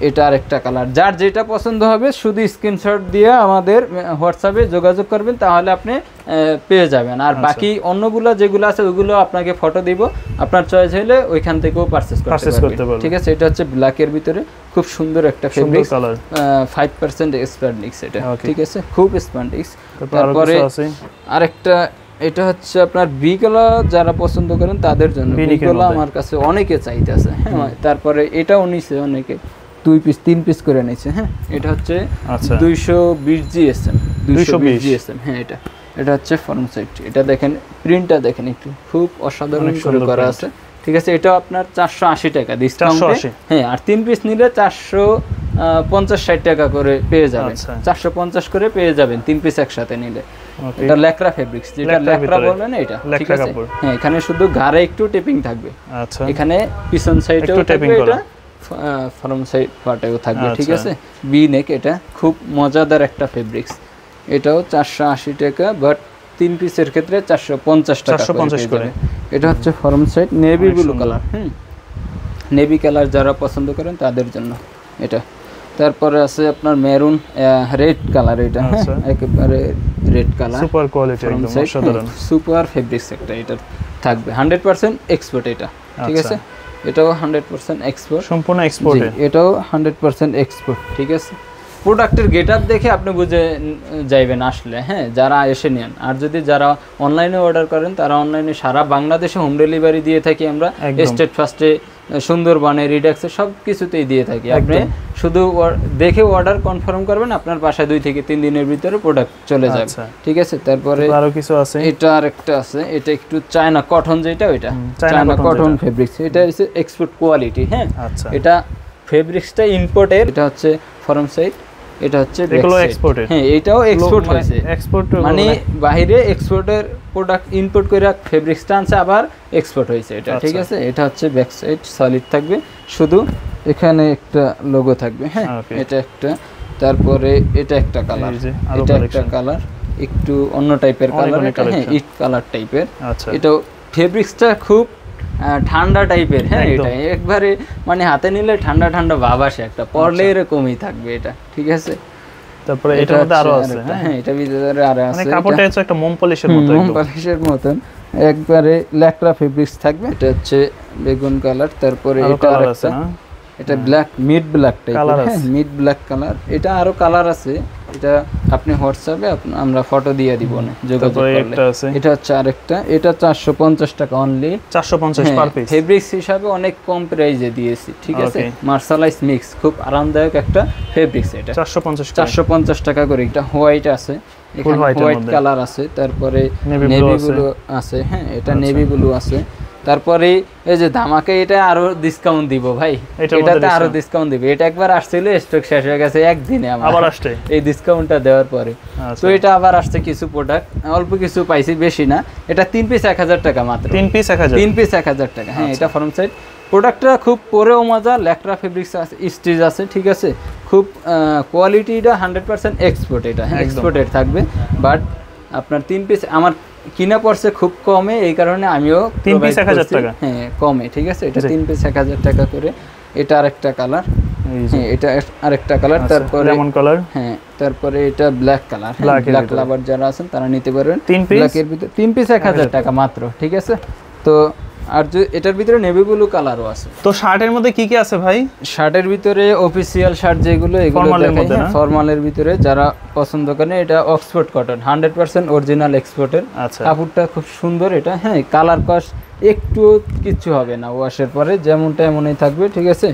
এটা আরেকটা কালার। যার যেটা পছন্দ হবে শুধু স্ক্রিনশট দিয়ে আমাদের হোয়াটসঅ্যাপে যোগাযোগ করবেন, তাহলে আপনি পেয়ে যাবেন। আর বাকি অন্যগুলো যেগুলো আছে ওগুলো আপনাকে ফটো দিব, আপনার চয়েস হলে ওইখান থেকেও পারচেজ করতে পারবেন, ঠিক আছে। এটা হচ্ছে ব্ল্যাকের ভিতরে, খুব সুন্দর একটা ফেব্রিক, 5% স্প্যান্ডেক্স, এটা, ঠিক আছে, খুব স্প্যান্ডেক্স। তারপরে আরেকটা, এটা হচ্ছে আপনার বি কালার, যারা পছন্দ করেন তাদের জন্য। বি কালার আমার কাছে অনেকে চাইতেছে, হ্যাঁ। তারপরে এটাও নিছে অনেকে, 2 পিস 3 পিস করে নিয়েছে, হ্যাঁ। এটা হচ্ছে 220 জিএসএম, 220 জিএসএম, হ্যাঁ। এটা হচ্ছে ফ্রন্ট সাইড। এটা দেখেন, প্রিন্টটা দেখেন, একটু খুব অসাধারণ করে করা আছে, ঠিক আছে। এটা আপনার 480 টাকা ডিসকাউন্টে, হ্যাঁ। আর 3 পিস নিলে 450-60 টাকা করে পেয়ে যাবেন, 450 করে পেয়ে যাবেন 3 পিস একসাথে নিলে। এটা ল্যাকরা ফেব্রিক্স, যেটা ল্যাকরা বলে না, এটা, ঠিক আছে, হ্যাঁ। এখানে শুধু ঘাড়ে একটু টেপিং থাকবে, এখানে পিছন সাইডেও টেপিং করা, ফ্রন্ট সাইড পার্টেও থাকবে, ঠিক আছে। বি নেক, এটা খুব মজাদার একটা ফেব্রিক্স। এটাও 480 টাকা, বাট 3 পিসের ক্ষেত্রে 450 টাকা করে। এটা হচ্ছে front side, navy blue colour, navy colour যারা পছন্দ করেন তাদের জন্য এটা। তারপরে আছে আপনার মেরুন রেড কালার, এটা, হ্যাঁ, একেবারে রেড কালার, সুপার কোয়ালিটি, একদম অসাধারণ, সুপার ফেব্রিক্স একটা। এটা থাকবে 100% এক্সপোর্ট, এটা, ঠিক আছে। এটাও 100% এক্সপোর্ট, সম্পূর্ণ এক্সপোর্ট, এটাও 100% এক্সপোর্ট, ঠিক আছে। প্রোডাক্টের গেটআপ দেখে আপনি বুঝে যাইবেন আসলে, হ্যাঁ, যারা এসে নেন। আর যদি যারা অনলাইনে অর্ডার করেন, তারা অনলাইনে সারা বাংলাদেশে হোম ডেলিভারি দিয়ে থাকি আমরা। স্টেট ফার্স্টে সুন্দরবনে, রিডাক্সে সব কিছুতেই দিয়ে থাকি। আপনি শুধু দেখে অর্ডার কনফার্ম করবেন, আপনার বাসায় 2 থেকে 3 দিনের ভিতরে প্রোডাক্ট চলে যাবে। ঠিক আছে, তারপরে
আরো কিছু আছে,
এটা আরেকটা আছে, এটা একটু চায়না কটন, যেটা ওইটা চায়না কটন ফেব্রিক্স, এটা হচ্ছে এক্সপোর্ট কোয়ালিটি। হ্যাঁ, এটা ফেব্রিক্সটা ইম্পোর্টের, এটা হচ্ছে ফ্রম সাইড, এটা হচ্ছে
এগুলো এক্সপোর্টের।
হ্যাঁ, এটাও এক্সপোর্ট হয়েছে,
এক্সপোর্ট
মানে বাইরে এক্সপোর্টের প্রোডাক্ট ইম্পোর্ট করে ফেব্রিক্সটা আনছে, আবার এক্সপোর্ট হয়েছে এটা। ঠিক আছে, এটা হচ্ছে ব্যাক সাইড সলিড থাকবে, শুধু এখানে একটা লোগো থাকবে। হ্যাঁ, এটা একটা, তারপরে এটা একটা কালার, এটা একটা কালার একটু অন্য টাইপের কালার, হ্যাঁ ইট কালার টাইপের। এটা ফেব্রিক্সটা খুব ঠান্ডা টাইপের। হ্যাঁ, এটা একবারে মানে হাতে নিলে ঠান্ডা ঠান্ডা ভাব আসে, একটা পরলে এরকমই থাকবে এটা। ঠিক আছে,
তারপরে এটার মধ্যে আরো আছে।
হ্যাঁ, এটা ভিতরে আরো আছে,
মানে কাপড়টা হচ্ছে একটা মোম পলিশের মতো,
মোম পলিশের মতন একবারে ল্যাকড়া ফেব্রিক্স থাকবে। এটা হচ্ছে বেগুন কালার, তারপরে এটা আরেকটা, এটা ব্ল্যাক মিড ব্ল্যাক টাইপের। হ্যাঁ, মিড ব্ল্যাক কালার, এটা আরো কালার আছে, এটা আপনি হোয়াটসঅ্যাপে আমরা ফটো দিয়ে দিব না, যোগাযোগ করলে। এটা হচ্ছে আরেকটা, এটা 450 টাকা অনলি, 450 পার পিস। ফেব্রিক্স হিসাবে অনেক কম প্রাইসে দিয়েছি। ঠিক আছে, মার্শালাইজ মিক্স, খুব আরামদায়ক একটা ফেব্রিক্স। এটা 450 টাকা করে। এটা হোয়াইট আছে, এখানে হোয়াইট কালার আছে, তারপরে নেভি ব্লু আছে। হ্যাঁ, এটা নেভি ব্লু আছে, তারপরে এই যে ধামাকে এটা আরো ডিসকাউন্ট দিব ভাই, এটাতে আরো ডিসকাউন্ট দিব। এটা একবার আসছিল, স্টক শেষ হয়ে গেছে একদিনে, আবার আসছে এই ডিসকাউন্টটা দেওয়ার পরে। তো এটা আবার আসছে কিছু প্রোডাক্ট, অল্প কিছু পাইছি, বেশি না। এটা 3 পিস 1000 টাকা মাত্র, 3 পিস 1000 টাকা। হ্যাঁ, এটা ফ্রম সাইড প্রোডাক্টটা খুব পরেও মজা, ল্যাকড়া ফেব্রিক্স আছে, স্টিচ আছে। ঠিক আছে, খুব কোয়ালিটিটা 100% এক্সপোর্ট। এটা হ্যাঁ এক্সপোর্টেড থাকবে, বাট আপনার 3 পিস আমার কিনা পড়ছে খুব কমে, এই কারণে আমিও
3 পিস 1000 টাকা।
হ্যাঁ, কমে। ঠিক আছে, এটা 3 পিস 1000 টাকা করে। এটা আরেকটা কালার, হ্যাঁ এটা আরেকটা কালার, তারপরে
লেমন কালার।
হ্যাঁ, তারপরে এটা ব্ল্যাক কালার, ব্ল্যাক লাভার যারা আছেন তারা নিতে পারবেন। ব্ল্যাকের ভিতরে 3 পিস 1000 টাকা মাত্র। ঠিক আছে, তো আর যে এটার ভিতরে নেভি ব্লু কালারও আছে।
তো শার্টের মধ্যে কি কি আছে ভাই?
শার্টের ভিতরে অফিসিয়াল শার্ট যেগুলো, এগুলো দেখেন ফর্মালের ভিতরে যারা পছন্দ করেন, এটা অক্সফোর্ড কটন 100% অরিজিনাল এক্সপোর্টের। কাপড়টা খুব সুন্দর এটা। হ্যাঁ, কালার কস একটু কিচ্ছু হবে না, ওয়াশের পরে যেমনটা এমনই থাকবে। ঠিক আছে,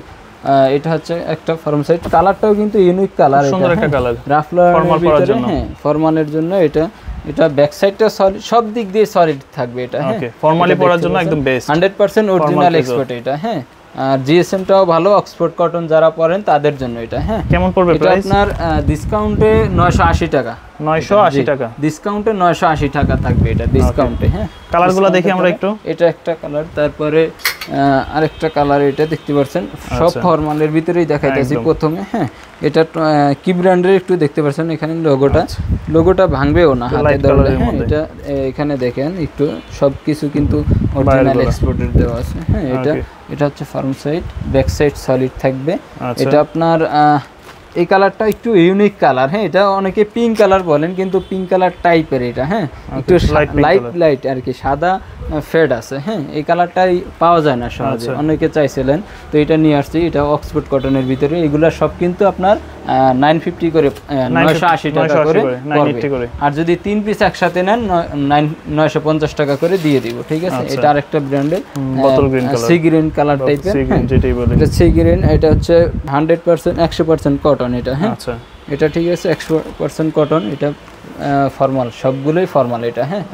এটা হচ্ছে একটা ফর্ম সাইড, কালারটাও কিন্তু ইউনিক কালার,
সুন্দর একটা কালার,
রাফলার ভিতরে। হ্যাঁ, ফরমালের জন্য এটা, এটা ব্যাক সাইডটা সলিড, সব দিক দিয়ে সলিড থাকবে এটা। হ্যাঁ,
ফর্মালি পরার জন্য একদম বেস্ট,
100% অরিজিনাল এক্সপোর্ট এটা। হ্যাঁ, আর জিএসএমটাও ভালো, অক্সফোর্ড কটন যারা পরেন তাদের জন্য এটা। হ্যাঁ,
কেমন পড়বে প্রাইস?
আপনার ডিসকাউন্টে 980 টাকা,
980 টাকা
ডিসকাউন্টে 980 টাকা থাকবে এটা ডিসকাউন্টে। হ্যাঁ,
কালারগুলো দেখি আমরা একটু।
এটা একটা কালার, তারপরে আরেকটা কালার, এটা দেখতে পাচ্ছেন সব ফর্মালের ভিতরেই দেখাইতেছি প্রথমে। হ্যাঁ, এটা কি ব্র্যান্ডের একটু দেখতে পাচ্ছেন, এখানে লোগোটা ভাঙবেও না হাতে ধরলে। হ্যাঁ, এটা এখানে দেখেন একটু সবকিছু কিন্তু অরিজিনাল এক্সপোর্টের দেওয়া আছে। হ্যাঁ, এটা হচ্ছে form side, back side solid থাকবে। এটা আপনার এই কালারটা একটু ইউনিক কালার। হ্যাঁ, এটা অনেকে পিঙ্ক কালার বলেন, কিন্তু পিঙ্ক কালার টাইপের এটা। হ্যাঁ, একটু লাইট আর কি, সাদা ফেড আছে। হ্যাঁ, এই কালারটাই পাওয়া যায় না সহজে, অনেকে চাইছিলেন, তো এটা নিয়ে আসছি। এটা অক্সফোর্ড কটনের ভিতরে, এগুলা সব কিন্তু আপনার 950 করে, 980 টাকা করে পড়বে। আর যদি 3 পিস একসাথে নেন 950 টাকা করে দিয়ে দিব। ঠিক আছে, এটা আরেকটা ব্র্যান্ডের সি গ্রিন কালার টাইপের। এটা সি গ্রিন, এটা হচ্ছে 100% কটন এটা। হ্যাঁ, এটা ঠিক আছে 100% কটন। এটা ফর্মাল, সবগুলোই ফর্মাল এটা। হ্যাঁ,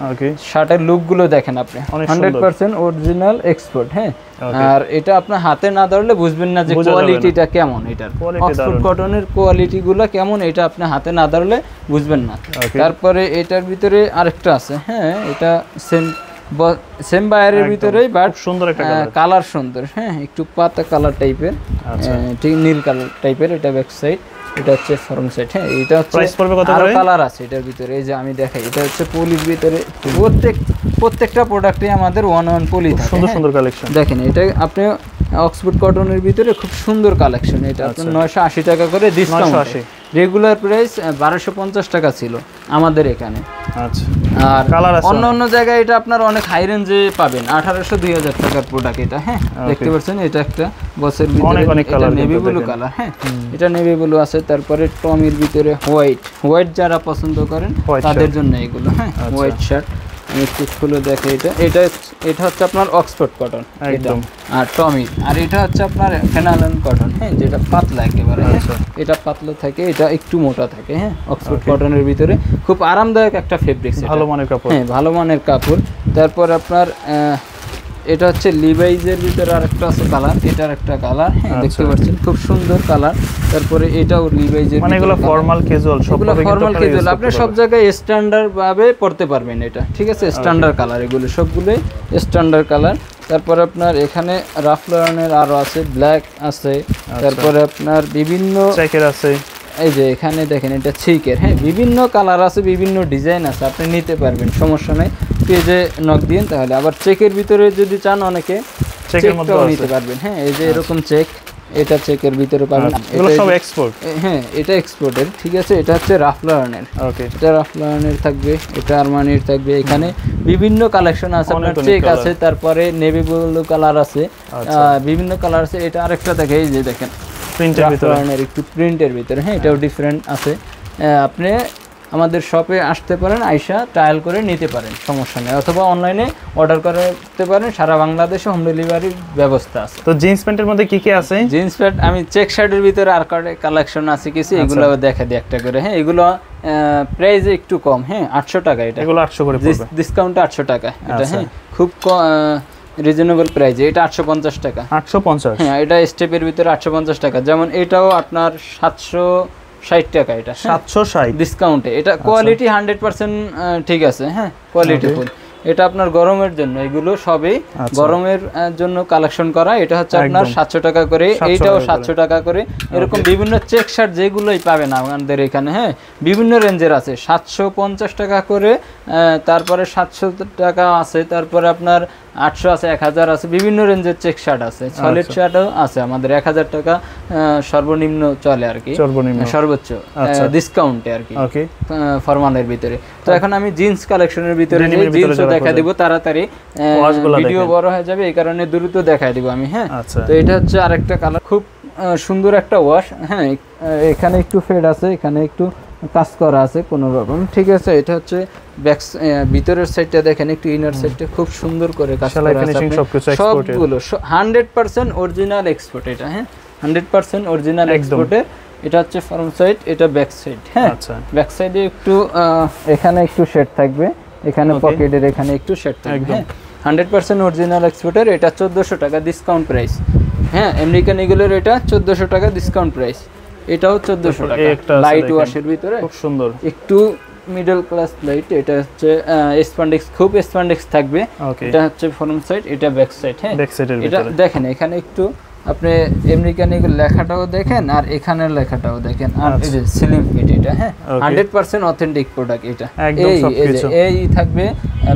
শার্টের লুকগুলো দেখেন আপনি, 100% অরিজিনাল এক্সপোর্ট। হ্যাঁ, আর এটা আপনার হাতে না ধরলে বুঝবেন না যে কোয়ালিটিটা কেমন, এটার অক্সফোর্ড কটনের কোয়ালিটিগুলো কেমন, এটা আপনি হাতে না ধরলে বুঝবেন না। তারপরে এটার ভিতরে আরেকটা আছে। হ্যাঁ, এটা সেম বায়ারের ভিতরেই, বাট সুন্দর একটা কালার, সুন্দর। হ্যাঁ, একটু পাতা কালার টাইপের, ঠিক নীল কালার টাইপের। এটা ব্যাক সাইড, এটা হচ্ছে ফর্ম সাইড। হ্যাঁ, এটা হচ্ছে আরো কালার আছে এটার ভিতরে, এই যে আমি দেখাই। এটা হচ্ছে পলির ভিতরে, প্রত্যেকটা প্রোডাক্টে আমাদের 1 পলি থাকে। সুন্দর সুন্দর কালেকশন দেখেন। এটা আপনি অক্সফোর্ড কটনের ভিতরে খুব সুন্দর কালেকশন। এটা আপনার 980 টাকা করে ডিসকাউন্ট, রেগুলার প্রাইস 1250 টাকা ছিল আমাদের এখানে। আচ্ছা, আর অন্য জায়গায় এটা আপনার অনেক হাই রেঞ্জে পাবেন, 1800-2000 টাকার প্রোডাক্ট এটা। হ্যাঁ, দেখতে পাচ্ছেন এটা একটা বক্সের ভিতরে, এটা নেভি ব্লু কালার। হ্যাঁ, এটা নেভি ব্লু আছে। তারপরে টমির ভিতরে হোয়াইট যারা পছন্দ করেন তাদের জন্য এগুলো। হ্যাঁ, হোয়াইট শার্ট, আমি একটু খুলে দেখি। এটা হচ্ছে আপনার অক্সফোর্ড কটন
একদম,
আর টমি, আর এটা হচ্ছে আপনার ফেনালন কটন, হ্যাঁ, যেটা পাতলা একেবারে। এটা পাতলা থাকে, এটা একটু মোটা থাকে। হ্যাঁ, অক্সফোর্ড কটনের ভিতরে খুব আরামদায়ক একটা ফেব্রিক্স,
ভালো মানের কাপড়।
হ্যাঁ, ভালো মানের কাপড়। তারপর আপনার এটা হচ্ছে লিভাইজের ভিতরে আরেকটা আছে কালার, এটার একটা কালার, হ্যাঁ, দেখতে পাচ্ছেন খুব সুন্দর কালার। তারপরে এটাও লিভাইজের,
মানে এগুলো ফর্মাল ক্যাজুয়াল,
সবগুলো ফর্মাল ক্যাজুয়াল, আপনি সব জায়গায় স্ট্যান্ডার্ড ভাবে পড়তে পারবেন এটা, ঠিক আছে। স্ট্যান্ডার্ড কালার, এগুলো সবগুলোই স্ট্যান্ডার্ড কালার। তারপর আপনার এখানে রাফ লায়নের আরো আছে, ব্ল্যাক আছে, তারপরে আপনার বিভিন্ন
চেকের আছে,
এই যে এখানে দেখেন এটা ছিকের, হ্যাঁ, বিভিন্ন কালার আছে, বিভিন্ন ডিজাইন আছে, আপনি নিতে পারবেন, সমস্যা নেই। পেজে নক দিন তাহলে। আবার চেকের ভিতরে যদি চান অনেকে চেকটাও নিতে পারবেন, হ্যাঁ, এই যে এরকম চেক, এটা চেকের ভিতরে পাবেন।
এগুলো সব এক্সপোর্ট,
হ্যাঁ, এটা এক্সপোর্টের, ঠিক আছে। এটা হচ্ছে রাফ লায়নের,
ওকে,
এটা রাফ লায়নের থাকবে, এটা আরমানির থাকবে। এখানে বিভিন্ন কালেকশন আছে, আপনার চেক আছে, তারপরে নেভি ব্লু কালার আছে, বিভিন্ন কালার আছে। এটা আরেকটা দেখে, এই যে দেখেন
প্রিন্টের ভিতরে,
একটু প্রিন্টের ভিতরে, হ্যাঁ, এটাও ডিফারেন্ট আছে। আপনি আমাদের শপে আসতে পারেন, আইসা ট্রায়াল করে নিতে পারেন, সমস্যা নেই, অথবা অনলাইনে অর্ডার করতে পারেন, সারা বাংলাদেশে হোম ডেলিভারির ব্যবস্থা আছে।
তো জিন্স প্যান্টের মধ্যে কি কি আছে?
জিন্স প্যান্ট আমি চেক শার্টের ভিতরে আর কালেকশন আছে কিছু, এগুলো দেখা দিই একটা করে। হ্যাঁ, এগুলো প্রাইস একটু কম, হ্যাঁ, 800 টাকা। এটা
এগুলো 800 করে পড়বে,
ডিসকাউন্টে 800 টাকা এটা, হ্যাঁ, খুব রিজনেবল প্রাইসে। এটা 850 টাকা,
850,
হ্যাঁ, এটা স্টেপের ভিতরে 850 টাকা। যেমন এটাও আপনার 760 টাকা, এটা
760
ডিসকাউন্টে। এটা কোয়ালিটি 100% ঠিক আছে, হ্যাঁ, কোয়ালিটি ফুল। এটা আপনার গরমের জন্য, এগুলো সবই গরমের জন্য কালেকশন করা। এটা হচ্ছে আপনার 700 টাকা করে, এইটাও 700 টাকা করে। এরকম বিভিন্ন চেক শার্ট যেগুলোই পাবেন আমাদের এখানে, হ্যাঁ, বিভিন্ন রেঞ্জের আছে, 750 টাকা করে, তারপরে 700 টাকা আছে, তারপরে আপনার 800 আছে, 1000 আছে, বিভিন্ন রেঞ্জের চেক শার্ট আছে। সলিড শার্টও আছে আমাদের 1000 টাকা সর্বনিম্ন চলে আর কি, সর্বোচ্চ ডিসকাউন্টে আর কি, ফরমালের ভিতরে। তো এখন আমি জিন্স কালেকশনের ভিতরে জিন্সও দেখা দিব তাড়াতাড়ি, ভিডিও বড় হয়ে যাবে, এই কারণে দ্রুত দেখাই দিব আমি, হ্যাঁ। তো এটা হচ্ছে আরেকটা কালার, খুব সুন্দর একটা ওয়াশ, হ্যাঁ, এখানে একটু ফেড আছে, এখানে একটু কাজ করা আছে কোনো রকম, ঠিক আছে। এটা হচ্ছে ভিতরের সাইডটা দেখেন, একটু ইনার সাইডটা খুব সুন্দর করে কাজ করা আছে, সবগুলো 100% অরিজিনাল এক্সপোর্ট এটা, হ্যাঁ, 100% অরিজিনাল এক্সপোর্টে। এটা হচ্ছে ফ্রন্ট সাইড, এটা ব্যাক সাইড, হ্যাঁ, ব্যাক সাইডে একটু এখানে একটু শেড থাকবে, এখানে পকেটের এখানে একটু শেড থাকবে, হ্যাঁ, 100% অরিজিনাল এক্সপোর্টের। এটা 1400 টাকা ডিসকাউন্ট প্রাইস, হ্যাঁ, আমেরিকান ইগলের এটা 1400 টাকা ডিসকাউন্ট প্রাইস। এটাও 1400 টাকা, লাইট ওয়াশের ভিতরে, খুব সুন্দর, একটু মিডল ক্লাস লাইট। এটা হচ্ছে স্প্যান্ডেক্স, খুব স্প্যান্ডেক্স থাকবে। এটা হচ্ছে ফ্রন্ট সাইড, এটা ব্যাক সাইড, হ্যাঁ, এটা দেখেন এখানে একটু আপনি আমেরিকান ইগল লেখাটাও দেখেন, আর এখানের লেখাটাও দেখেন, আর এই যে স্লিম ফিট, এটা, হ্যাঁ, 100% অথেন্টিক প্রোডাক্ট। এটা এই থাকবে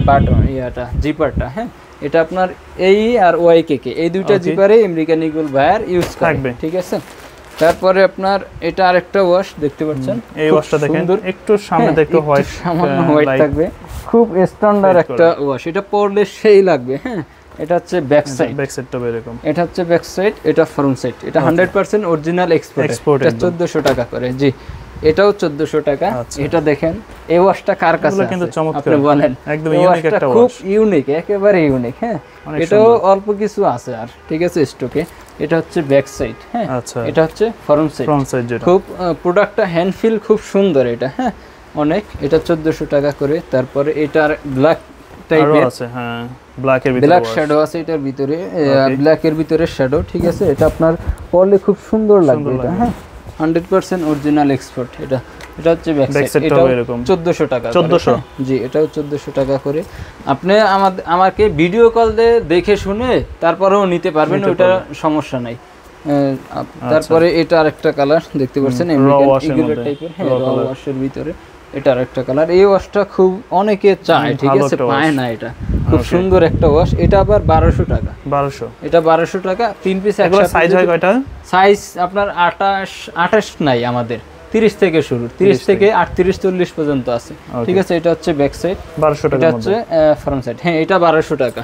বাটন, ইয়াটা জিপারটা, হ্যাঁ, এটা আপনার এই আর ওয়াইকে এই দুইটা জিপারে আমেরিকান ইগল বায়ার ইউজ করবে, ঠিক আছে। তারপরে আপনার এটা আরেকটা ওয়াশ দেখতে পাচ্ছেন,
এই ওয়াশটা দেখেন, একটু সামনে একটু হোয়াইট,
সামান্য হোয়াইট থাকবে, খুব স্ট্যান্ডার্ড একটা ওয়াশ, এটা পরলে সেই লাগবে, হ্যাঁ। এটা হচ্ছে ব্যাক সাইড, ব্যাক সাইডটা এরকম, এটা হচ্ছে ব্যাক সাইড, এটা ফ্রন্ট সাইড। এটা 100% অরিজিনাল এক্সপোর্ট, এটা 1400 টাকা করে, জি, এটাও 1400 টাকা। এটা দেখেন, এই ওয়াশটা কার কাছে আছে আপনি বলেন, একদম ইউনিক একটা ওয়াশ, খুব ইউনিক, একেবারে ইউনিক, হ্যাঁ, এটাও অল্প কিছু আছে আর, ঠিক আছে, স্টকে। এটা হচ্ছে ব্যাক সাইড, হ্যাঁ, এটা হচ্ছে ফ্রন্ট সাইড, খুব প্রোডাক্টটা হ্যান্ড ফিল খুব সুন্দর এটা, হ্যাঁ, অনেক। এটা 1400 টাকা করে। তারপরে এটার ব্ল্যাক টাইপের আছে, হ্যাঁ, ব্ল্যাকের ভিতরে ব্ল্যাক শ্যাডো আছে, এটার ভিতরে ব্ল্যাকের ভিতরে শ্যাডো, ঠিক আছে। এটা আপনার পরলে খুব সুন্দর লাগবে এটা, হ্যাঁ, 100% অরিজিনাল এক্সপোর্ট। এটা হচ্ছে ব্যাক সাইড, এটাও 1400 টাকা, 1400, জি, এটাও 1400 টাকা করে। আপনি আমাকে ভিডিও কল দিয়ে দেখে শুনে তারপরেও নিতে পারবেন, ওটা সমস্যা নাই। তারপরে এটা আরেকটা কালার দেখতে পাচ্ছেন, ইগল টাইপের, হ্যাঁ, র ওয়াশের ভিতরে, এটা আরেকটা কালার। এই ওয়াশটা খুব অনেকে চায়, ঠিক আছে, পায় না, এটা খুব সুন্দর একটা ওয়াশ। এটা আবার 1200 টাকা, 1200, এটা 1200 টাকা, 3 পিস একসাথে। সাইজ হয় কয়টা? সাইজ আপনার 28 নাই আমাদের, 30 থেকে শুরু, 30 থেকে 38 40 পর্যন্ত আছে, ঠিক আছে। এটা হচ্ছে ব্যাক সাইড 1200 টাকা, এটা হচ্ছে ফ্রন্ট সাইড, হ্যাঁ, এটা 1200 টাকা,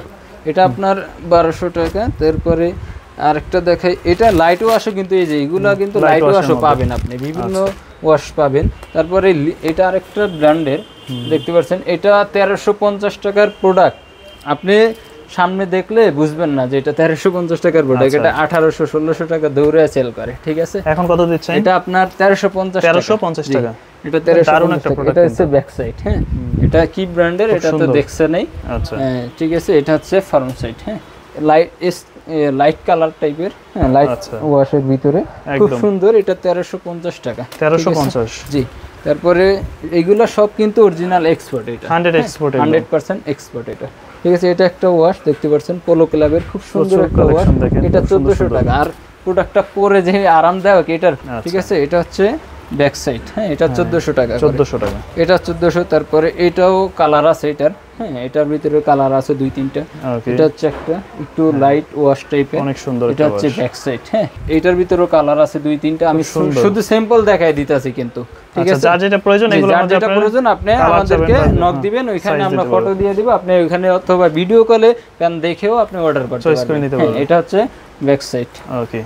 এটা আপনার 1200 টাকা। তারপরে আরেকটা দেখাই, এটা লাইট ওয়াশও, কিন্তু এই যে এগুলা কিন্তু লাইট ওয়াশও পাবেন আপনি, বিভিন্ন ওয়াশ পাবেন। তারপরে এটা আরেকটা ব্র্যান্ডের দেখতে পাচ্ছেন এটা 1350 টাকার প্রোডাক্ট। আপনি সামনে দেখলে বুঝবেন না যে এটা 1350 টাকার প্রোডাক্ট, এটা 1800-1600 টাকা দৌড়ে সেল করে, ঠিক আছে।
এখন কত দিচ্ছেন?
এটা আপনার 1350 টাকা। এটা 1350 টাকা। এটা হচ্ছে ব্যাক সাইড, হ্যাঁ এটা কি ব্র্যান্ডের এটা তো দেখছেন নাই, আচ্ছা ঠিক আছে। এটা হচ্ছে ফ্রন্ট সাইড, হ্যাঁ লাইট কালার টাইপের, হ্যাঁ লাইট ওয়াশের ভিতরে খুব সুন্দর। এটা 1350 টাকা।
1350,
জি। তারপরে এইগুলা সব কিন্তু অরিজিনাল এক্সপোর্ট, এটা 100% এক্সপোর্ট এটা, ঠিক আছে। এটা একটা ওয়াশ দেখতে পাচ্ছেন পোলো ক্লাবের, খুব সুন্দর একটা ওয়াশ। এটা 1400 টাকা। আর প্রোডাক্টটা পরে যে আরামদায়ক এটার, ঠিক আছে। এটা হচ্ছে ব্যাক সাইড, হ্যাঁ এটা 1400 টাকা।
1400 টাকা
এটা 1400। তারপরে এটাও কালার আছে এটার, হ্যাঁ এটার ভিতরে কালার আছে 2-3টা। এটা হচ্ছে একটা একটু লাইট ওয়াশ টাইপের,
অনেক সুন্দর।
এটা হচ্ছে ব্যাক সাইড, হ্যাঁ এটার ভিতরেও কালার আছে 2-3টা। আমি শুধু স্যাম্পল দেখাই দিতেছি কিন্তু, ঠিক আছে।
যার যেটা প্রয়োজন এগুলো
যেটা প্রয়োজন আপনি আমাদেরকে নক দিবেন, ওইখানে আমরা ফটো দিয়ে দিব, আপনি ওইখানে অথবা ভিডিও কলে দেখেও আপনি অর্ডার করতে পারবেন। এটা হচ্ছে ব্যাক সাইড, ওকে।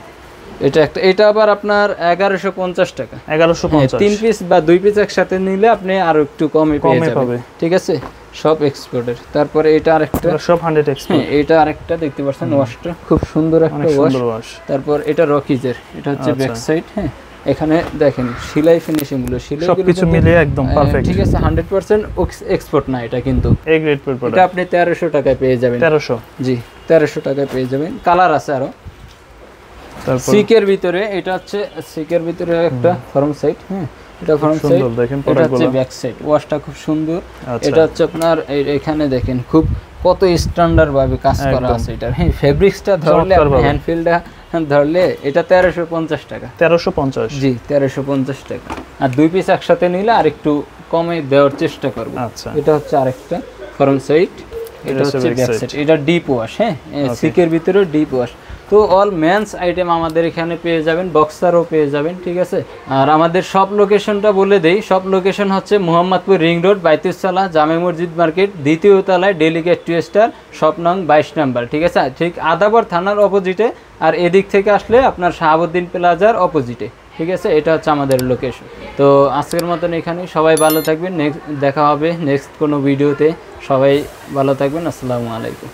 এটা একটা, এটা আবার আপনার 1150 টাকা।
1150,
3 পিস বা 2 পিস একসাথে নিলে আপনি আরো একটু কমে পেয়ে যাবেন, ঠিক আছে। সব এক্সপোর্টের। তারপরে এটা আরেকটা,
সব 100 এক্সপোর্ট।
এটা আরেকটা দেখতে পাচ্ছেন ওয়াশটা খুব সুন্দর একটা ওয়াশ। তারপর এটা রকিজের, এটা হচ্ছে ব্যাক সাইড, হ্যাঁ এখানে দেখেন সেলাই ফিনিশিং গুলো,
সবকিছু মিলিয়ে একদম পারফেক্ট,
ঠিক আছে। 100% এক্সপোর্ট না এটা, কিন্তু
এ গ্রেড প্রোডাক্ট।
এটা আপনি 1300 টাকায় পেয়ে যাবেন।
1300,
জি 1300 টাকায় পেয়ে যাবেন। কালার আছে আরো। সিকের ভিতরে এটা হচ্ছে সিকের ভিতরে একটা ফ্রন্ট সাইড, হ্যাঁ এটা ফ্রন্ট সাইড, দেখেন এটা হচ্ছে ব্যাক সাইড। ওয়াশটা খুব সুন্দর। এটা হচ্ছে আপনার এখানে দেখেন খুব কত স্ট্যান্ডার্ড ভাবে কাজ করা আছে এটার, হ্যাঁ ফেব্রিক্সটা ধরলে হ্যান্ড ফিলটা ধরলে এটা 1350 টাকা।
1350,
জি 1350 টাকা। আর 2 পিস একসাথে নিলে আর একটু কমে দেওয়ার চেষ্টা করব।
আচ্ছা
এটা হচ্ছে আরেকটা ফ্রন্ট সাইড, এটা হচ্ছে ব্যাক সাইড। এটা ডিপ ওয়াশ, হ্যাঁ সিকের ভিতরে ডিপ ওয়াশ। তো অল মেন্স আইটেম আমাদের এখানে পেয়ে যাবেন, বক্সারও পেয়ে যাবেন, ঠিক আছে। আর আমাদের সব লোকেশনটা বলে দেই। সব লোকেশন হচ্ছে মোহাম্মদপুর রিং রোড, বাইতুসালাহ জামে মসজিদ মার্কেট, দ্বিতীয় তলায় ডেলিগেট 2 স্টার, শপ নং 22 নাম্বার, ঠিক আছে। ঠিক আদাবর থানার অপোজিটে। আর এদিক থেকে আসলে আপনার শাহাবুদ্দিন প্লাজার অপোজিটে, ঠিক আছে। এটা হচ্ছে আমাদের লোকেশন। তো আজকের মতন এখানে সবাই ভালো থাকবেন, নেক্সট দেখা হবে নেক্সট কোনো ভিডিওতে। সবাই ভালো থাকবেন, আসসালামু আলাইকুম।